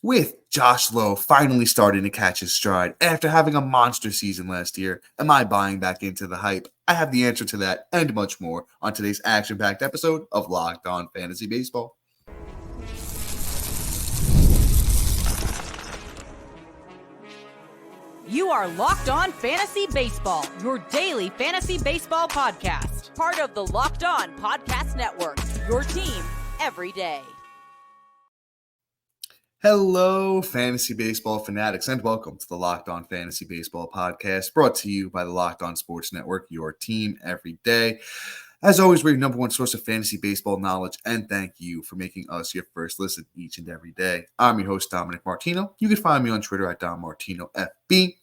With Josh Lowe finally starting to catch his stride after having a monster season last year, am I buying back into the hype? I have the answer to that and much more on today's action-packed episode of Locked On Fantasy Baseball. You are Locked On Fantasy Baseball, your daily fantasy baseball podcast. Part of the Locked On Podcast Network, your team every day. Hello, fantasy baseball fanatics, and welcome to the Locked On Fantasy Baseball podcast, brought to you by the Locked On Sports Network, your team every day. As always, we're your number one source of fantasy baseball knowledge, and thank you for making us your first listen each and every day. I'm your host, Dominic Martino. You can find me on Twitter at DomMartinoFB.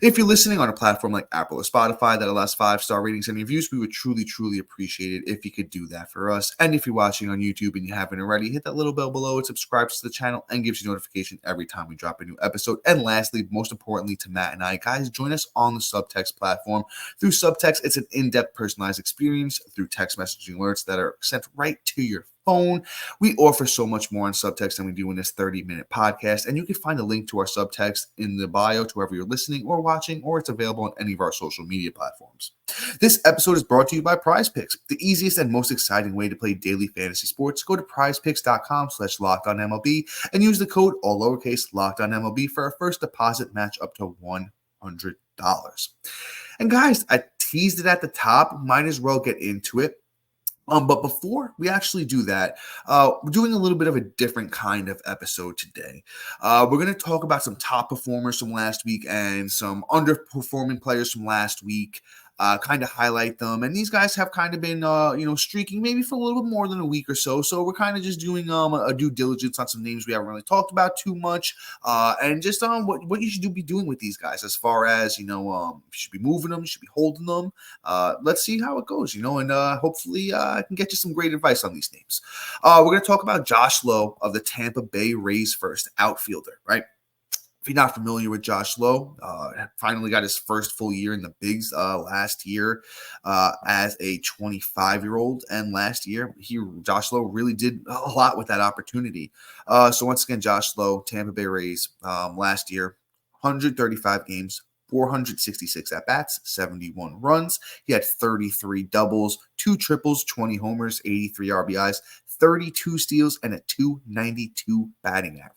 If you're listening on a platform like Apple or Spotify that allows 5-star ratings and reviews, we would truly appreciate it if you could do that for us. And if you're watching on YouTube and you haven't already, hit that little bell below. It subscribes to the channel and gives you notification every time we drop a new episode. And lastly, most importantly to Matt and I, guys, join us on the Subtext platform. Through Subtext, it's an in-depth personalized experience through text messaging alerts that are sent right to your phone. We offer so much more on Subtext than we do in this 30-minute podcast, and you can find a link to our Subtext in the bio to wherever you're listening or watching, or it's available on any of our social media platforms. This episode is brought to you by PrizePicks, the easiest and most exciting way to play daily fantasy sports. Go to prizepicks.com/LockedOnMLB and use the code all lowercase LockedOnMLB for a first deposit match up to $100. And guys, I teased it at the top, might as well get into it. But before we actually do that, we're doing a little bit of a different kind of episode today. We're going to talk about some top performers from last week and some underperforming players from last week, kind of highlight them. And these guys have kind of been, streaking maybe for a little bit more than a week or so. So we're kind of just doing a due diligence on some names we haven't really talked about too much, and just on what you should be doing with these guys as far as, you should be moving them, you should be holding them. Let's see how it goes, and hopefully I can get you some great advice on these names. We're going to talk about Josh Lowe of the Tampa Bay Rays first, outfielder, right? If you're not familiar with Josh Lowe, finally got his first full year in the bigs last year as a 25-year-old. And last year, Josh Lowe really did a lot with that opportunity. So once again, Josh Lowe, Tampa Bay Rays, last year, 135 games, 466 at-bats, 71 runs. He had 33 doubles, 2 triples, 20 homers, 83 RBIs, 32 steals, and a .292 batting average.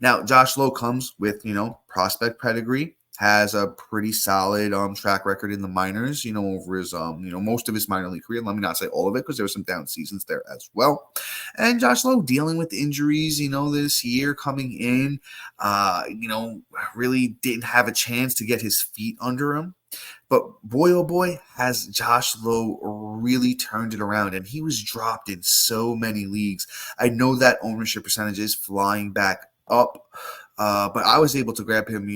Now, Josh Lowe comes with, prospect pedigree, has a pretty solid track record in the minors, over his, most of his minor league career. Let me not say all of it because there were some down seasons there as well. And Josh Lowe dealing with injuries, this year coming in, really didn't have a chance to get his feet under him. But boy, oh boy, has Josh Lowe really turned it around, and he was dropped in so many leagues. I know that ownership percentage is flying back up, but I was able to grab him,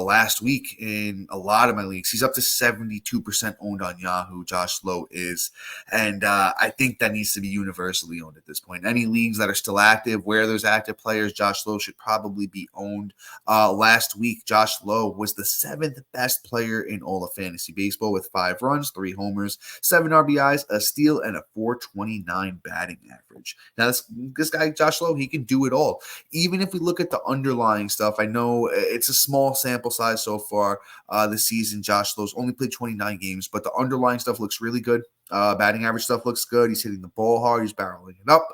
last week in a lot of my leagues. He's up to 72% owned on Yahoo, Josh Lowe is, and I think that needs to be universally owned at this point. Any leagues that are still active, where there's active players, Josh Lowe should probably be owned. Last week, Josh Lowe was the 7th best player in all of fantasy baseball with 5 runs, 3 homers, 7 RBIs, a steal, and a .429 batting average. Now, this guy, Josh Lowe, he can do it all. Even if we look at the underlying stuff, I know it's a small sample size so far this season. Josh Lowe's only played 29 games, but the underlying stuff looks really good. Batting average stuff looks good. He's hitting the ball hard. He's barreling it up.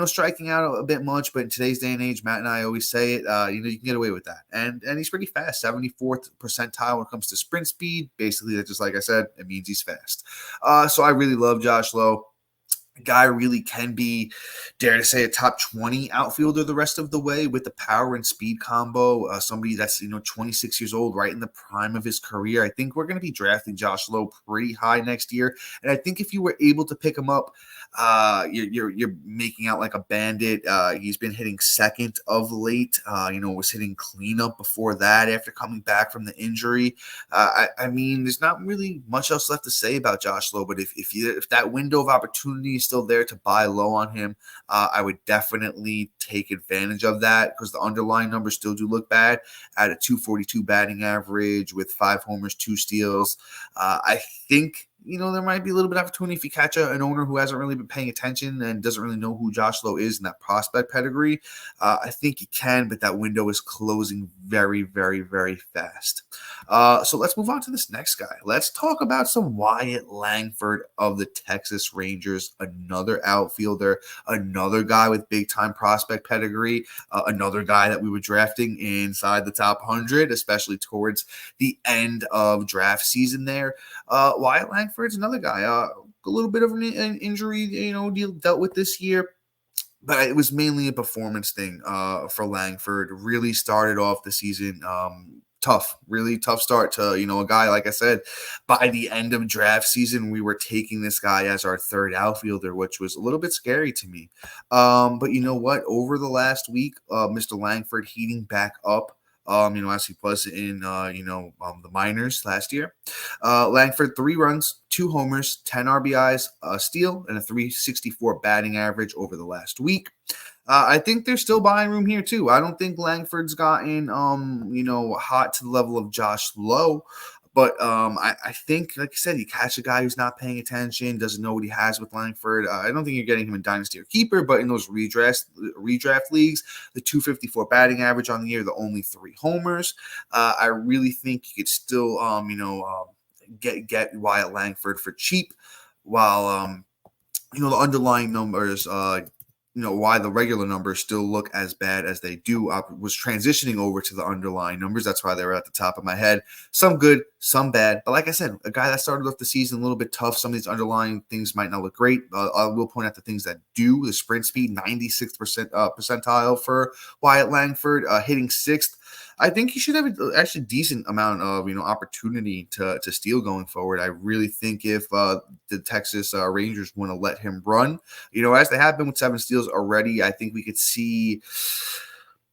Striking out a bit much, but in today's day and age, Matt and I always say it, you can get away with that. And he's pretty fast, 74th percentile when it comes to sprint speed. Basically, that's just like I said, it means he's fast. So I really love Josh Lowe. Guy really can be, dare to say, a top 20 outfielder the rest of the way with the power and speed combo. Somebody that's 26 years old, right in the prime of his career. I think we're going to be drafting Josh Lowe pretty high next year, and I think if you were able to pick him up, you're making out like a bandit. He's been hitting second of late. Was hitting cleanup before that after coming back from the injury. I mean, there's not really much else left to say about Josh Lowe, but if that window of opportunity is still there to buy low on him, I would definitely take advantage of that because the underlying numbers still do look bad at a .242 batting average with 5 homers, 2 steals. I think there might be a little bit of opportunity if you catch an owner who hasn't really been paying attention and doesn't really know who Josh Lowe is in that prospect pedigree. I think you can, but that window is closing very, very, very fast. So let's move on to this next guy. Let's talk about some Wyatt Langford of the Texas Rangers, another outfielder, another guy with big-time prospect pedigree, another guy that we were drafting inside the top 100, especially towards the end of draft season there. Wyatt Langford's another guy. A little bit of an injury, dealt with this year. But it was mainly a performance thing for Langford. Really started off the season tough, really tough start to, a guy, like I said, by the end of draft season, we were taking this guy as our third outfielder, which was a little bit scary to me. But you know what? Over the last week, Mr. Langford heating back up. As he was in, the minors last year. Langford, 3 runs, 2 homers, 10 RBIs, a steal, and a 364 batting average over the last week. I think there's still buying room here, too. I don't think Langford's gotten, hot to the level of Josh Lowe. But I think, like I said, you catch a guy who's not paying attention, doesn't know what he has with Langford. I don't think you're getting him in Dynasty or Keeper, but in those redraft leagues, the 254 batting average on the year, the only 3 homers. I really think you could still, get Wyatt Langford for cheap, while, the underlying numbers, why the regular numbers still look as bad as they do. I was transitioning over to the underlying numbers. That's why they were at the top of my head. Some good, some bad. But like I said, a guy that started off the season a little bit tough. Some of these underlying things might not look great. I will point out the things that do. The sprint speed, 96th percentile for Wyatt Langford, hitting 6th. I think he should have actually decent amount of opportunity to steal going forward. I really think if the Texas Rangers want to let him run, as they have been with 7 steals already, I think we could see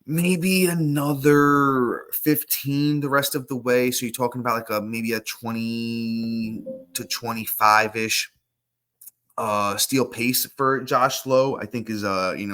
maybe another 15 the rest of the way. So you're talking about like maybe a 20 to 25-ish steal pace for Josh Lowe. I think is total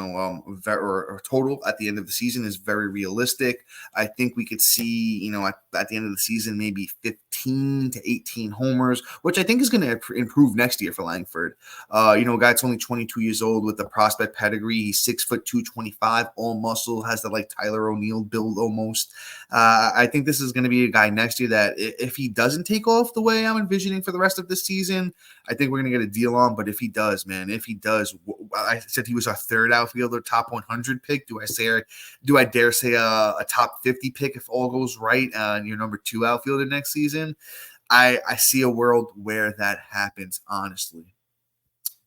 at the end of the season is very realistic. I think we could see at the end of the season maybe 15 to 18 homers, which I think is going to improve next year for Langford. A guy that's only 22 years old with the prospect pedigree. He's 6'2", 225, all muscle, has the like Tyler O'Neill build almost. I think this is going to be a guy next year that if he doesn't take off the way I'm envisioning for the rest of the season, I think we're going to get a deal on. But if he does, I said he was our third outfielder, top 100 pick. Do I dare say a top 50 pick if all goes right and your number 2 outfielder next season? I see a world where that happens, honestly.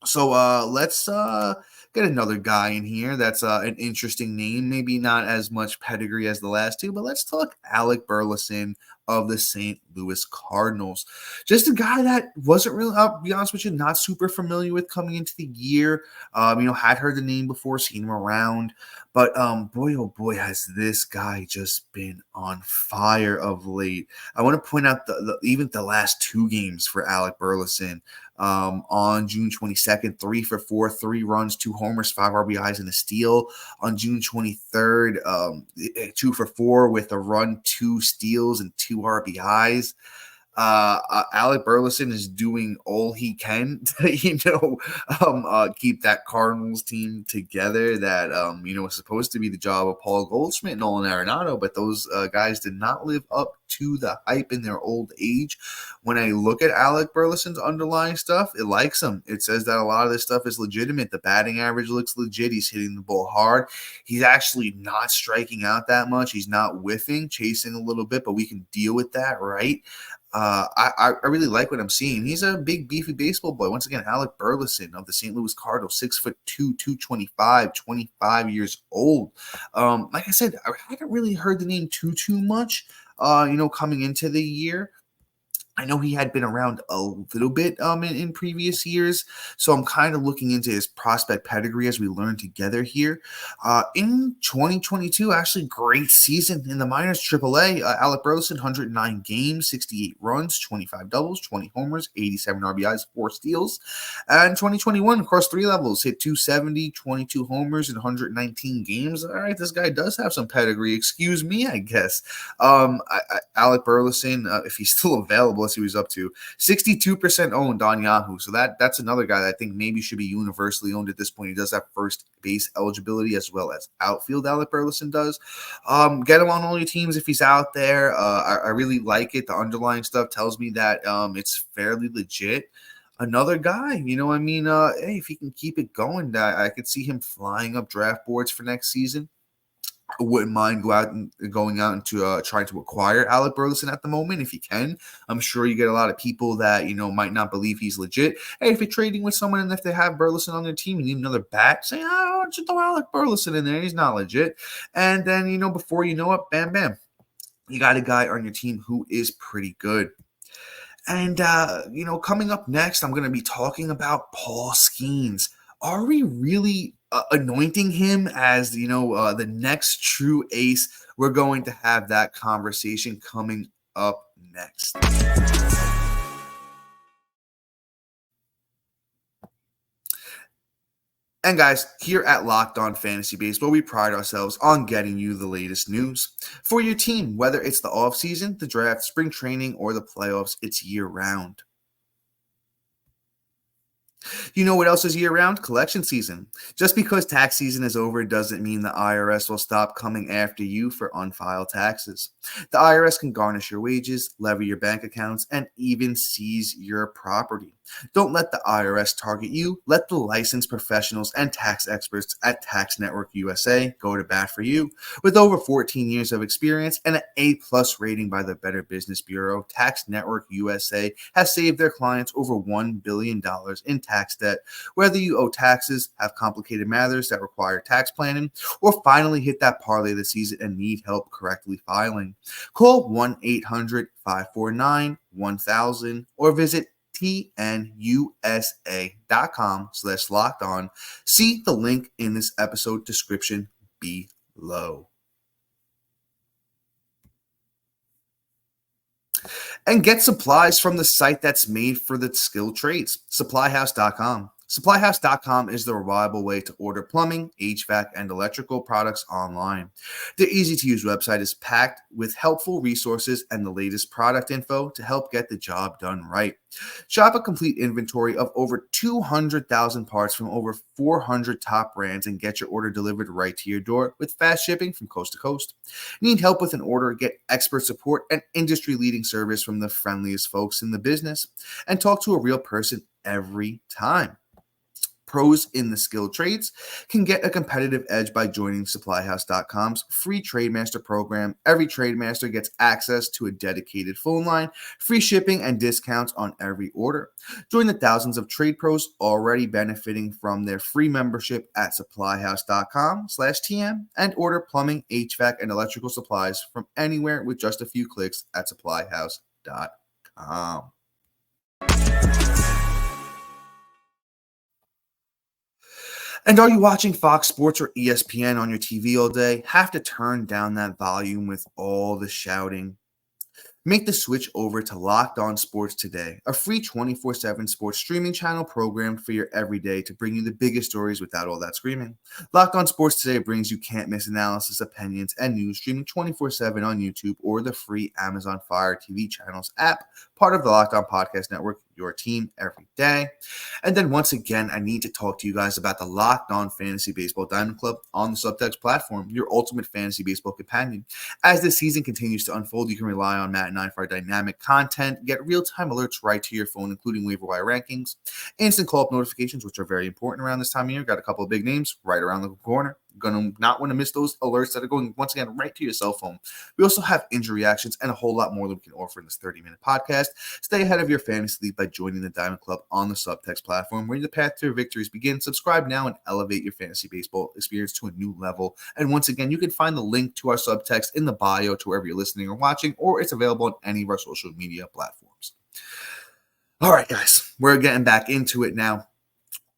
So let's get another guy in here that's an interesting name, maybe not as much pedigree as the last 2, but let's talk Alec Burleson of the St. Louis Cardinals. Just a guy that wasn't really, I'll be honest with you, not super familiar with coming into the year. Had heard the name before, seen him around, but boy, oh boy, has this guy just been on fire of late. I want to point out even the last 2 games for Alec Burleson. On June 22nd, 3 for 4, 3 runs, 2 homers, 5 RBIs, and a steal. On June 23rd, 2 for 4 with a run, 2 steals, and 2 RBIs. Alec Burleson is doing all he can to, keep that Cardinals team together. That, was supposed to be the job of Paul Goldschmidt and Nolan Arenado, but those guys did not live up to the hype in their old age. When I look at Alec Burleson's underlying stuff, it likes him. It says that a lot of this stuff is legitimate. The batting average looks legit. He's hitting the ball hard. He's actually not striking out that much. He's not whiffing, chasing a little bit, but we can deal with that, right? I really like what I'm seeing. He's a big, beefy baseball boy. Once again, Alec Burleson of the St. Louis Cardinals, 6'2", 225, 25 years old. Like I said, I haven't really heard the name too much, coming into the year. I know he had been around a little bit in previous years, so I'm kind of looking into his prospect pedigree as we learn together here. In 2022, actually great season in the minors, AAA. Alec Burleson, 109 games, 68 runs, 25 doubles, 20 homers, 87 RBIs, 4 steals. And 2021, across 3 levels, hit 270, 22 homers, and 119 games. All right, this guy does have some pedigree. Excuse me, I guess. Alec Burleson, if he's still available, let's see what he's up to. 62% owned on Yahoo. So that's another guy that I think maybe should be universally owned at this point. He does have first base eligibility as well as outfield. Alec Burleson does. Get him on all your teams if he's out there. I really like it. The underlying stuff tells me that it's fairly legit. Another guy, hey, if he can keep it going, I could see him flying up draft boards for next season. I wouldn't mind going out into trying to acquire Alec Burleson at the moment if you can. I'm sure you get a lot of people that might not believe he's legit. Hey, if you're trading with someone and if they have Burleson on their team, you need another bat, say, why don't you throw Alec Burleson in there? He's not legit. And then before you know it, bam, bam, you got a guy on your team who is pretty good. And coming up next, I'm going to be talking about Paul Skenes. Are we really anointing him as the next true ace? We're going to have that conversation coming up next. And guys, here at Locked On Fantasy Baseball, we pride ourselves on getting you the latest news for your team, whether it's the offseason, the draft, spring training, or the playoffs. It's year round. You know what else is year-round? Collection season. Just because tax season is over doesn't mean the IRS will stop coming after you for unfiled taxes. The IRS can garnish your wages, levy your bank accounts, and even seize your property. Don't let the IRS target you. Let the licensed professionals and tax experts at Tax Network USA go to bat for you. With over 14 years of experience and an A+ rating by the Better Business Bureau, Tax Network USA has saved their clients over $1 billion in tax debt. Whether you owe taxes, have complicated matters that require tax planning, or finally hit that parlay of the season and need help correctly filing, call 1-800-549-1000 or visit tnusa.com/locked on. See the link in this episode description below. And get supplies from the site that's made for the skilled trades, SupplyHouse.com. SupplyHouse.com is the reliable way to order plumbing, HVAC, and electrical products online. The easy-to-use website is packed with helpful resources and the latest product info to help get the job done right. Shop a complete inventory of over 200,000 parts from over 400 top brands and get your order delivered right to your door with fast shipping from coast to coast. Need help with an order? Get expert support and industry-leading service from the friendliest folks in the business. And talk to a real person every time. Pros in the skilled trades can get a competitive edge by joining SupplyHouse.com's free TradeMaster program. Every TradeMaster gets access to a dedicated phone line, free shipping, and discounts on every order. Join the thousands of trade pros already benefiting from their free membership at SupplyHouse.com/TM and order plumbing, HVAC, and electrical supplies from anywhere with just a few clicks at SupplyHouse.com. And are you watching Fox Sports or ESPN on your TV all day? Have to turn down that volume with all the shouting? Make the switch over to Locked On Sports Today, a free 24/7 sports streaming channel programmed for your everyday to bring you the biggest stories without all that screaming. Locked On Sports Today brings you can't-miss analysis, opinions, and news streaming 24/7 on YouTube or the free Amazon Fire TV channels app, part of the Locked On Podcast Network, your team every day. And then once again, I need to talk to you guys about the Locked On Fantasy Baseball Diamond Club on the Subtext platform, your ultimate fantasy baseball companion. As the season continues to unfold, you can rely on Matt and I for our dynamic content, get real-time alerts right to your phone, including waiver wire rankings, instant call-up notifications, which are very important around this time of year. Got a couple of big names right around the corner. Going to not want to miss those alerts that are going, once again, right to your cell phone. We also have injury reactions and a whole lot more that we can offer in this 30-minute podcast. Stay ahead of your fantasy league by joining the Diamond Club on the Subtext platform, where the path to victories begins. Subscribe now and elevate your fantasy baseball experience to a new level. And once again, you can find the link to our Subtext in the bio to wherever you're listening or watching, or it's available on any of our social media platforms. All right, guys, we're getting back into it now.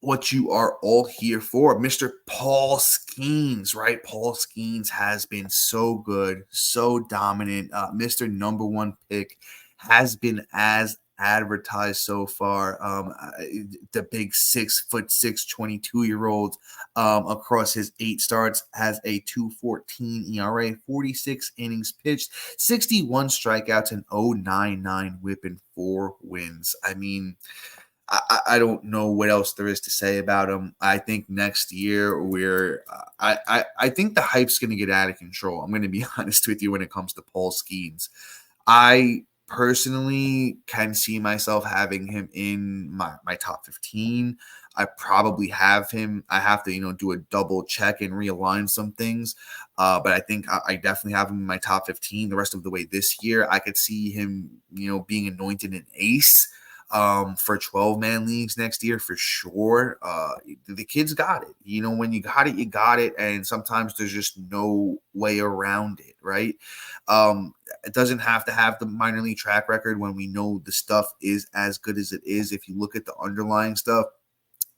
What you are all here for, Mr. Paul Skenes, right? Paul Skenes has been so good, so dominant. Mr. Number One pick has been as advertised so far. The big 6'6", 22-year-old across his 8 starts has a 2.14 ERA, 46 innings pitched, 61 strikeouts, and 0.99 WHIP and 4 wins. I mean, I don't know what else there is to say about him. I think next year I think the hype's going to get out of control. I'm going to be honest with you when it comes to Paul Skenes. I personally can see myself having him in my top 15. I probably have him. I have to, do a double check and realign some things. But I think I definitely have him in my top 15 the rest of the way this year. I could see him, being anointed an ace for 12-man leagues next year for sure. The kid's got it. When you got it, you got it. And sometimes there's just no way around it, right? It doesn't have to have the minor league track record when we know the stuff is as good as it is. If you look at the underlying stuff,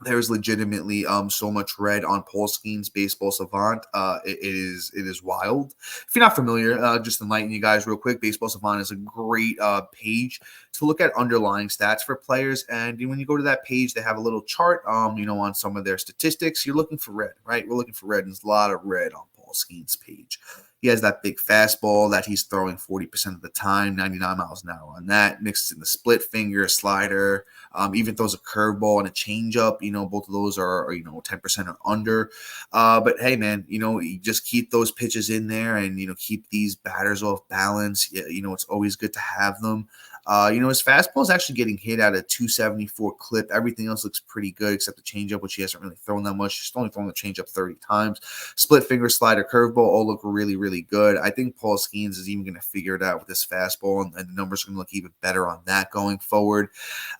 there's legitimately so much red on Paul Skenes' Baseball Savant. It is wild. If you're not familiar, just enlighten you guys real quick. Baseball Savant is a great page to look at underlying stats for players. And when you go to that page, they have a little chart, on some of their statistics. You're looking for red, right? We're looking for red, and there's a lot of red on Paul Skenes' page. He has that big fastball that he's throwing 40% of the time, 99 miles an hour on that, mixed in the split finger, slider, even throws a curveball and a changeup. Both of those are 10% or under. But hey, man, you just keep those pitches in there and, keep these batters off balance. It's always good to have them. His fastball is actually getting hit at a 274 clip. Everything else looks pretty good except the changeup, which he hasn't really thrown that much. He's only thrown the changeup 30 times. Split finger, slider, curveball all look really, really good. I think Paul Skenes is even going to figure it out with this fastball, and the numbers are going to look even better on that going forward.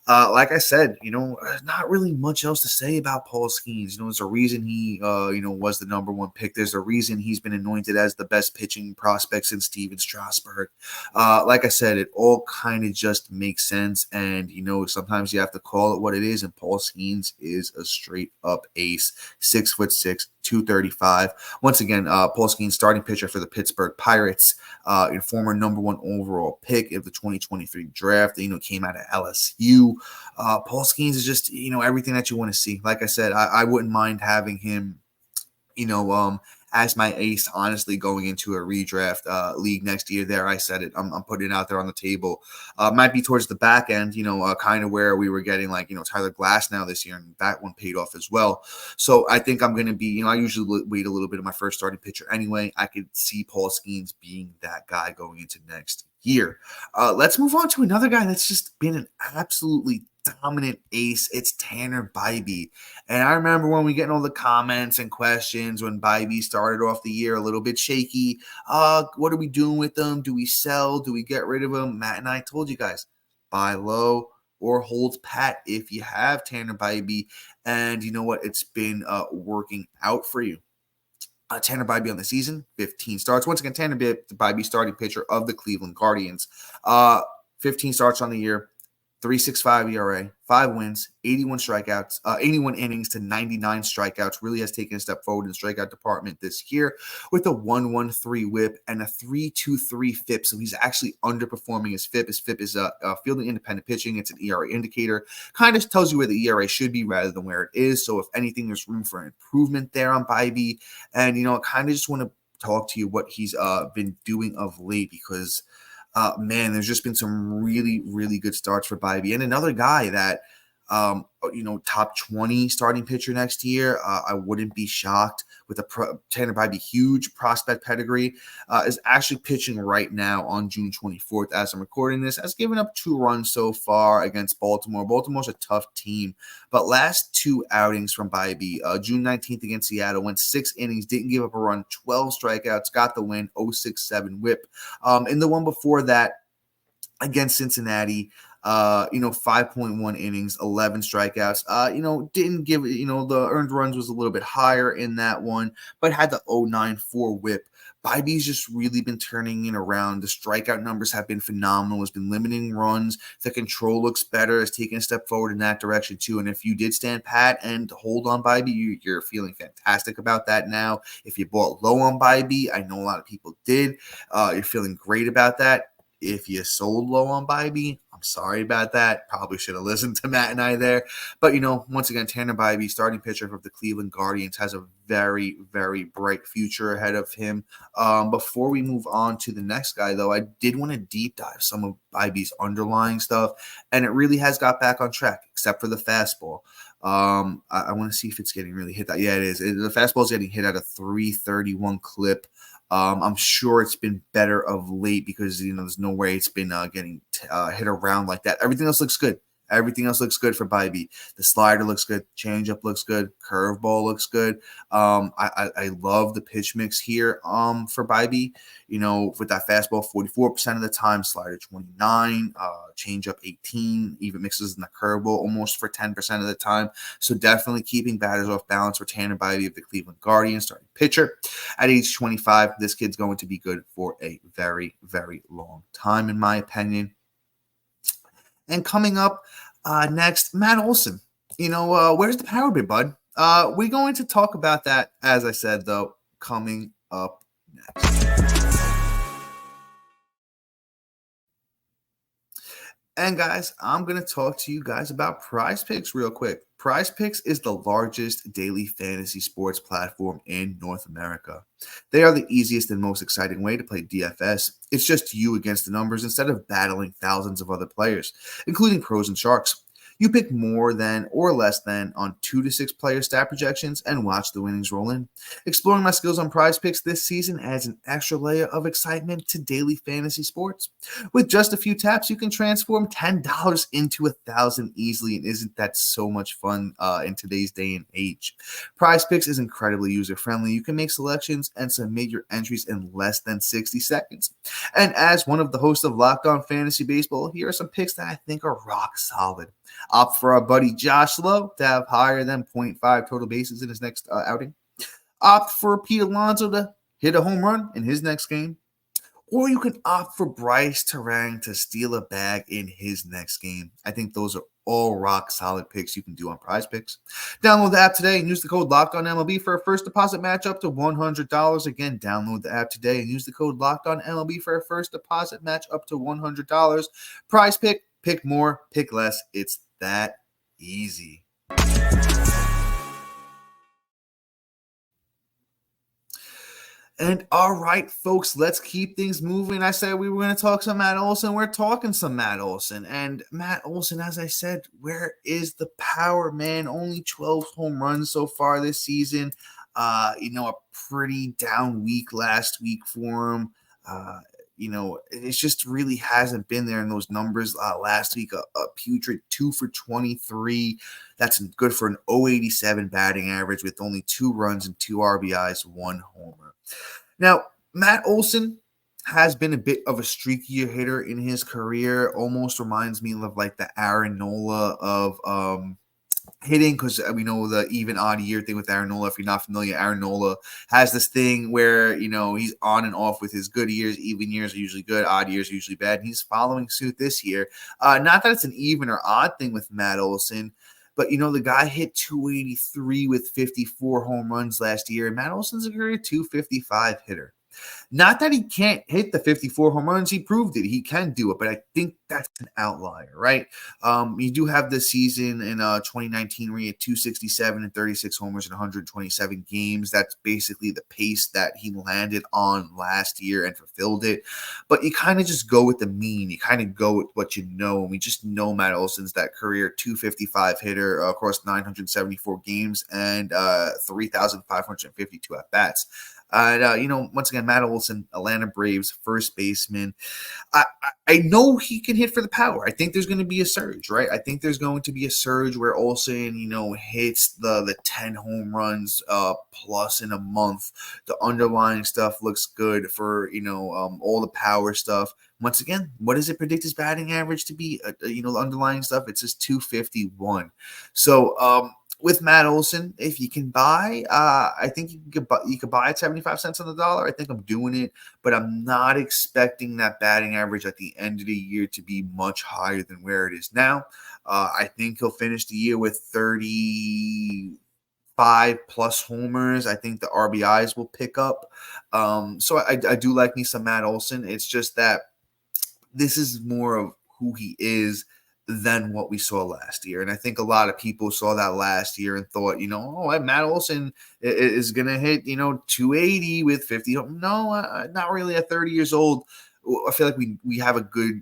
Like I said, not really much else to say about Paul Skenes. There's a reason he, was the number 1 pick. There's a reason he's been anointed as the best pitching prospect since Steven Strasburg. Like I said, it all kind of just makes sense, and sometimes you have to call it what it is, and Paul Skenes is a straight up ace. 6'6", 235. Once again, Paul Skenes, starting pitcher for the Pittsburgh Pirates, and former number 1 overall pick of the 2023 draft. Came out of LSU. Paul Skenes is just everything that you want to see. Like I said, I wouldn't mind having him as my ace, honestly, going into a redraft league next year. There, I said it. I'm putting it out there on the table. Might be towards the back end, kind of where we were getting Tyler Glass now this year, and that one paid off as well. So I think I'm going to be, I usually wait a little bit of my first starting pitcher anyway. I could see Paul Skenes being that guy going into next year. Let's move on to another guy that's just been an absolutely dominant ace. It's Tanner Bybee. And I remember when we getting all the comments and questions when Bybee started off the year a little bit shaky. What are we doing with them? Do we sell? Do we get rid of them? Matt and I told you guys, buy low or hold pat if you have Tanner Bybee. And you know what? It's been working out for you. Tanner Bybee on the season, 15 starts. Once again, Tanner Bybee, starting pitcher of the Cleveland Guardians. 15 starts on the year, 3.65 ERA, 5 wins, 81 strikeouts, 81 innings to 99 strikeouts. Really has taken a step forward in the strikeout department this year with a 1.13 WHIP and a 3.23 FIP. So he's actually underperforming his FIP. His FIP is fielding independent pitching. It's an ERA indicator. Kind of tells you where the ERA should be rather than where it is. So if anything, there's room for improvement there on Bybee. And I kind of just want to talk to you what he's been doing of late, because man, there's just been some really, really good starts for Bybee. And another guy that, top 20 starting pitcher next year, I wouldn't be shocked with Tanner Bybee, huge prospect pedigree, is actually pitching right now on June 24th as I'm recording this, has given up 2 runs so far against Baltimore. Baltimore's a tough team, but last 2 outings from Bybee, June 19th against Seattle, went 6 innings, didn't give up a run, 12 strikeouts, got the win, 0.67 WHIP. In the one before that against Cincinnati, 5.1 innings, 11 strikeouts. Didn't give, the earned runs was a little bit higher in that one, but had the 0.94 WHIP. Bybee's just really been turning it around. The strikeout numbers have been phenomenal. Has been limiting runs. The control looks better. Has taken a step forward in that direction too. And if you did stand pat and hold on Bybee, you're feeling fantastic about that now. If you bought low on Bybee, I know a lot of people did. You're feeling great about that. if you sold low on Bybee, I'm sorry about that. Probably should have listened to Matt and I there. But, once again, Tanner Bybee, starting pitcher of the Cleveland Guardians, has a very, very bright future ahead of him. Before we move on to the next guy, though, I did want to deep dive some of Bybee's underlying stuff, and it really has got back on track, except for the fastball. I want to see if it's getting really hit. Yeah, it is. The fastball is getting hit at a 331 clip. I'm sure it's been better of late because, there's no way it's been getting hit around like that. Everything else looks good. Everything else looks good for Bybee. The slider looks good. Changeup looks good. Curveball looks good. I love the pitch mix here for Bybee. With that fastball 44% of the time, slider 29, changeup 18, even mixes in the curveball almost for 10% of the time. So definitely keeping batters off balance for Tanner Bybee of the Cleveland Guardians, starting pitcher. At age 25, this kid's going to be good for a very, very long time, in my opinion. And coming up next, Matt Olson. Where's the power bit, bud? We're going to talk about that, as I said, though, coming up next. And guys, I'm going to talk to you guys about PrizePicks real quick. PrizePicks is the largest daily fantasy sports platform in North America. They are the easiest and most exciting way to play DFS. It's just you against the numbers instead of battling thousands of other players, including pros and sharks. You pick more than or less than on 2 to 6 player stat projections and watch the winnings roll in. Exploring my skills on PrizePicks this season adds an extra layer of excitement to daily fantasy sports. With just a few taps, you can transform $10 into $1,000 easily, and isn't that so much fun in today's day and age? PrizePicks is incredibly user-friendly. You can make selections and submit your entries in less than 60 seconds. And as one of the hosts of Locked On Fantasy Baseball, here are some picks that I think are rock solid. Opt for our buddy Josh Lowe to have higher than 0.5 total bases in his next outing. Opt for Pete Alonso to hit a home run in his next game. Or you can opt for Bryce Terang to steal a bag in his next game. I think those are all rock solid picks you can do on PrizePicks. Download the app today and use the code LOCKEDONMLB for a first deposit match up to $100. Again, download the app today and use the code LOCKEDONMLB for a first deposit match up to $100. PrizePick, pick more, pick less. It's that easy. And all right, folks, let's keep things moving. I said we were going to talk some Matt Olson. We're talking some Matt Olson. And Matt Olson, as I said, where is the power, man? Only 12 home runs so far this season. A pretty down week last week for him. It just really hasn't been there in those numbers. Last week, a putrid 2 for 23. That's good for an 0.87 batting average with only 2 runs and 2 RBIs, 1 homer. Now, Matt Olson has been a bit of a streakier hitter in his career. Almost reminds me of like the Aaron Nola of hitting, because we know the even odd year thing with Aaron Nola. If you're not familiar, Aaron Nola has this thing where he's on and off with his good years. Even years are usually good, odd years are usually bad. And he's following suit this year. Not that it's an even or odd thing with Matt Olson, but the guy hit 283 with 54 home runs last year, and Matt Olson's a career 255 hitter. Not that he can't hit the 54 home runs. He proved it. He can do it, but I think that's an outlier, right? You do have this season in 2019 where he had 267 and 36 homers in 127 games. That's basically the pace that he landed on last year and fulfilled it. But you kind of just go with the mean. You kind of go with what you know. And we just know Matt Olson's that career 255 hitter across 974 games and 3,552 at-bats. Once again, Matt Olson, Atlanta Braves, first baseman. I know he can hit for the power. I think there's going to be a surge, right? I think there's going to be a surge where Olson, hits the 10 home runs plus in a month. The underlying stuff looks good for, all the power stuff. Once again, what does it predict his batting average to be? The underlying stuff, it's just 251. So, with Matt Olson, if you can buy, I think you could buy at 75 cents on the dollar. I think I'm doing it, but I'm not expecting that batting average at the end of the year to be much higher than where it is now. I think he'll finish the year with 35 plus homers. I think the RBIs will pick up. So I do like me some Matt Olson. It's just that this is more of who he is than what we saw last year. And I think a lot of people saw that last year and thought, Matt Olson is going to hit, 280 with 50. No, not really at 30 years old. I feel like we have a good,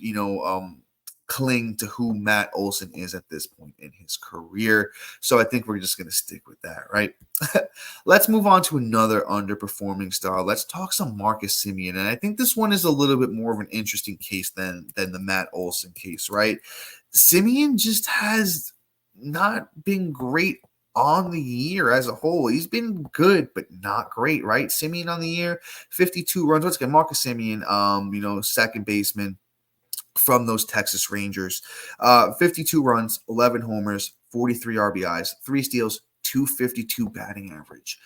cling to who Matt Olson is at this point in his career. So I think we're just going to stick with that, right? Let's move on to another underperforming star. Let's talk some Marcus Semien. And I think this one is a little bit more of an interesting case than the Matt Olson case, right? Semien just has not been great on the year as a whole. He's been good, but not great, right? Semien on the year, 52 runs. Let's get Marcus Semien, second baseman from those Texas Rangers. 52 runs, 11 homers, 43 RBIs, 3 steals, 252 batting average.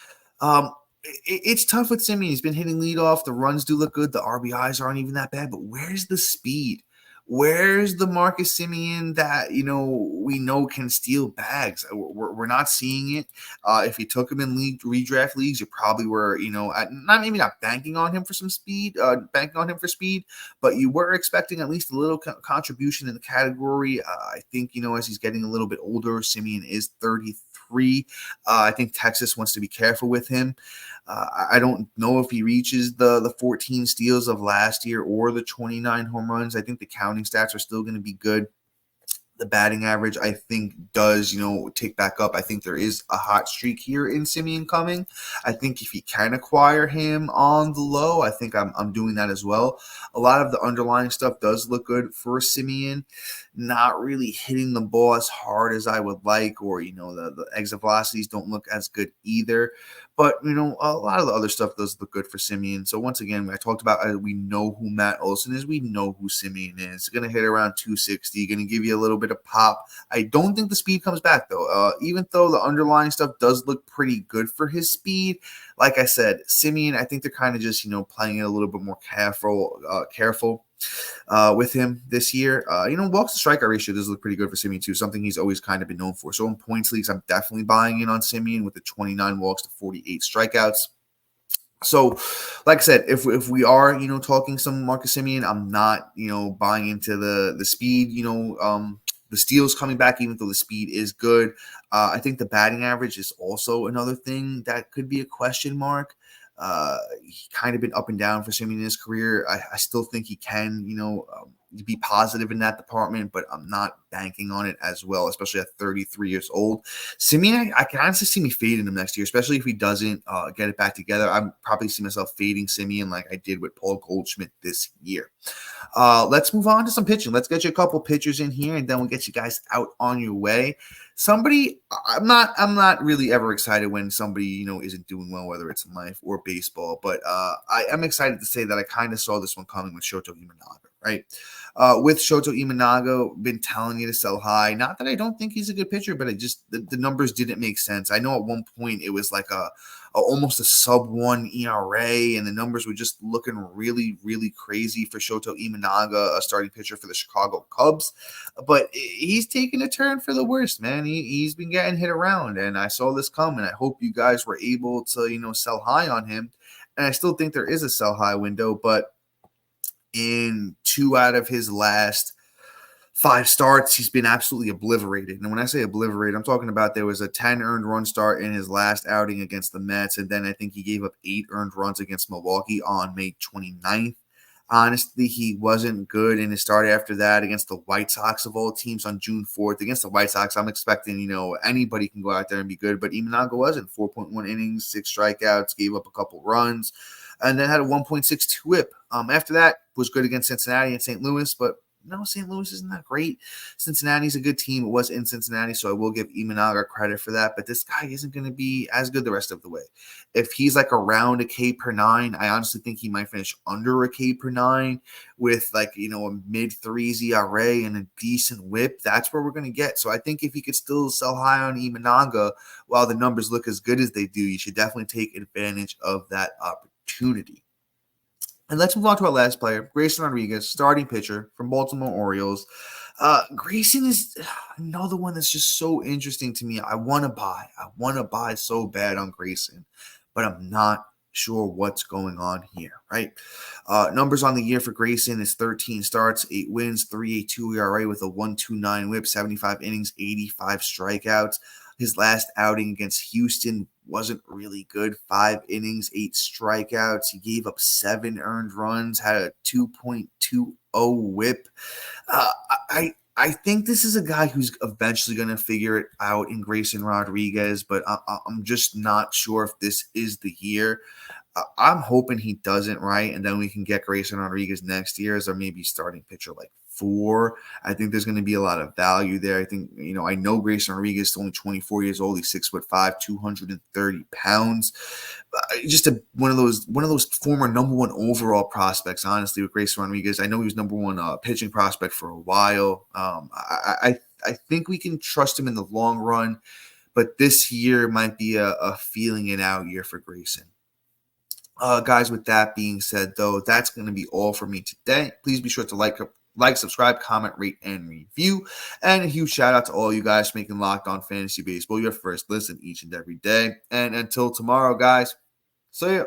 It's tough with Semien. He's been hitting leadoff. The runs do look good. The RBIs aren't even that bad, but where's the speed? Where's the Marcus Semien that, we know can steal bags? We're not seeing it. If you took him in redraft leagues, you probably were, not banking on him for some speed, but you were expecting at least a little contribution in the category. I think, as he's getting a little bit older, Semien is 33. I think Texas wants to be careful with him. I don't know if he reaches the 14 steals of last year or the 29 home runs. I think the counting stats are still going to be good. The batting average, I think, does, tick back up. I think there is a hot streak here in Semien coming. I think if you can acquire him on the low, I think I'm doing that as well. A lot of the underlying stuff does look good for Semien. Not really hitting the ball as hard as I would like, or, the exit velocities don't look as good either. But, a lot of the other stuff does look good for Semien. So once again, I talked about, we know who Matt Olson is. We know who Semien is. Going to hit around 260, going to give you a little bit of pop. I don't think the speed comes back, though. Even though the underlying stuff does look pretty good for his speed, like I said, Semien, I think they're kind of just, playing it a little bit more careful with him this year. Walks to strikeout ratio does look pretty good for Semien too, something he's always kind of been known for. So in points leagues, I'm definitely buying in on Semien with the 29 walks to 48 strikeouts. So, like I said, if we are, talking some Marcus Semien, I'm not, buying into the speed, the steals coming back, even though the speed is good. I think the batting average is also another thing that could be a question mark. He kind of been up and down for Semien in his career. I still think he can, be positive in that department, but I'm not banking on it as well, especially at 33 years old. Semien, I can honestly see me fading him next year, especially if he doesn't get it back together. I'm probably see myself fading Semien like I did with Paul Goldschmidt this year. Let's move on to some pitching. Let's get you a couple pitchers in here, and then we'll get you guys out on your way. I'm not really ever excited when somebody, isn't doing well, whether it's in life or baseball, but I am excited to say that I kind of saw this one coming with Shota Imanaga, right? With Shota Imanaga, been telling you to sell high. Not that I don't think he's a good pitcher, but the numbers didn't make sense. I know at one point it was like almost a sub-1 ERA, and the numbers were just looking really, really crazy for Shota Imanaga, a starting pitcher for the Chicago Cubs. But he's taking a turn for the worst, man. He's been getting hit around, and I saw this come, and I hope you guys were able to, sell high on him. And I still think there is a sell high window, but in 2 out of his last 5 starts, he's been absolutely obliterated. And when I say obliterated, I'm talking about there was a 10 earned run start in his last outing against the Mets, and then I think he gave up 8 earned runs against Milwaukee on May 29th. Honestly, he wasn't good in his start after that against the White Sox of all teams on June 4th. Against the White Sox, I'm expecting, anybody can go out there and be good, but Imanaga wasn't. 4.1 innings, 6 strikeouts, gave up a couple runs, and then had a 1.62 whip. After that, was good against Cincinnati and St. Louis, but no, St. Louis isn't that great. Cincinnati's a good team. It was in Cincinnati, so I will give Imanaga credit for that. But this guy isn't going to be as good the rest of the way. If he's like around a K per 9, I honestly think he might finish under a K per 9 with a mid-3s ERA and a decent whip. That's where we're going to get. So I think if you could still sell high on Imanaga while the numbers look as good as they do, you should definitely take advantage of that opportunity. And let's move on to our last player, Grayson Rodriguez, starting pitcher from Baltimore Orioles. Grayson is another one that's just so interesting to me. I want to buy so bad on Grayson, but I'm not sure what's going on here, right? Numbers on the year for Grayson is 13 starts, 8 wins, 3.82 ERA with a 1.29 WHIP, 75 innings, 85 strikeouts. His last outing against Houston wasn't really good. 5 innings, 8 strikeouts. He gave up 7 earned runs, had a 2.20 WHIP. I think this is a guy who's eventually going to figure it out in Grayson Rodriguez, but I'm just not sure if this is the year. I'm hoping he doesn't, right? And then we can get Grayson Rodriguez next year as our maybe starting pitcher like 4. I think there's going to be a lot of value there. I think, I know Grayson Rodriguez is only 24 years old. He's 6'5", 230 pounds. Just one of those former number 1 overall prospects, honestly, with Grayson Rodriguez. I know he was number 1 pitching prospect for a while. I think we can trust him in the long run, but this year might be a feeling it out year for Grayson. Guys, with that being said, though, that's going to be all for me today. Please be sure to like, subscribe, comment, rate, and review. And a huge shout out to all you guys for making Locked On Fantasy Baseball your first listen each and every day. And until tomorrow, guys, see ya.